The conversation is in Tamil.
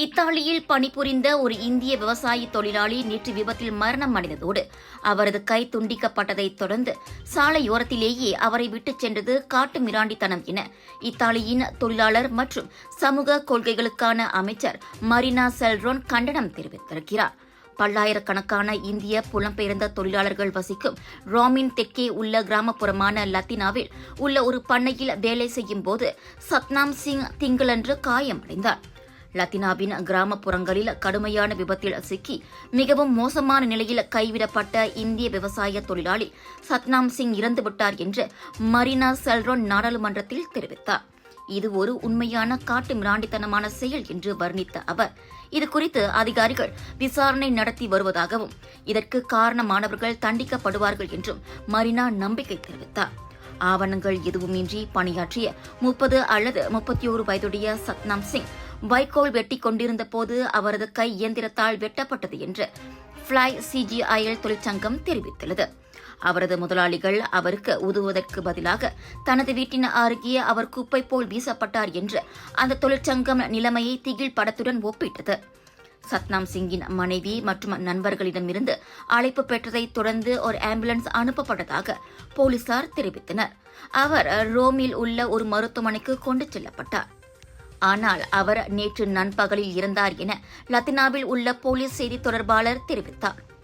இத்தாலியில் பணிபுரிந்த ஒரு இந்திய விவசாய தொழிலாளி நேற்று விபத்தில் மரணம் அடைந்ததோடு அவரது கை துண்டிக்கப்பட்டதைத் தொடர்ந்து சாலையோரத்திலேயே அவரை விட்டுச் சென்றது காட்டு மிராண்டித்தனம் என இத்தாலியின் தொழிலாளர் மற்றும் சமூக கொள்கைகளுக்கான அமைச்சர் மரினா செல்ரோன் கண்டனம் தெரிவித்திருக்கிறார். பல்லாயிரக்கணக்கான இந்திய புலம்பெயர்ந்த தொழிலாளர்கள் வசிக்கும் ரோமின் தெற்கே உள்ள கிராமப்புறமான லத்தினாவில் உள்ள ஒரு பண்ணையில் வேலை செய்யும் போது சத்னாம் சிங் திங்களன்று காயமடைந்தார். லத்தினாவின் கிராமப்புறங்களில் கடுமையான விபத்தில் சிக்கி மிகவும் மோசமான நிலையில் கைவிடப்பட்ட இந்திய விவசாய தொழிலாளி சத்னாம் சிங் இறந்துவிட்டார் என்று மரினா செல்ரோன் நாடாளுமன்றத்தில் தெரிவித்தார். இது ஒரு உண்மையான காட்டு மிராண்டித்தனமான செயல் என்று வர்ணித்த அவர், இதுகுறித்து அதிகாரிகள் விசாரணை நடத்தி வருவதாகவும் இதற்கு காரணமானவர்கள் தண்டிக்கப்படுவார்கள் என்றும் மரினா நம்பிக்கை தெரிவித்தார். ஆவணங்கள் எதுவுமின்றி பணியாற்றிய 30 அல்லது 31 வயதுடைய சத்னாம் சிங் வைக்கோல் வெட்டிக் கொண்டிருந்த போது அவரது கை இயந்திரத்தால் வெட்டப்பட்டது என்று ஃபிளை சிஜிஐஎல் தொழிற்சங்கம் தெரிவித்துள்ளது. அவரது முதலாளிகள் அவருக்கு உதவுவதற்கு பதிலாக தனது வீட்டின் அருகே அவர் குப்பை போல் வீசப்பட்டார் என்று அந்த தொழிற்சங்கம் நிலைமையை திகில் படத்துடன் ஒப்பிட்டது. சத்னாம் சிங்கின் மனைவி மற்றும் நண்பர்களிடமிருந்து அழைப்பு பெற்றதைத் தொடர்ந்து ஒரு ஆம்புலன்ஸ் அனுப்பப்பட்டதாக போலீசார் தெரிவித்தனர். அவர் ரோமில் உள்ள ஒரு மருத்துவமனைக்கு கொண்டு செல்லப்பட்டார். ஆனால் அவர் நேற்று நண்பகலில் இறந்தார் என லத்தினாவில் உள்ள போலீஸ் செய்தி தொடர்பாளர் தெரிவித்தார்.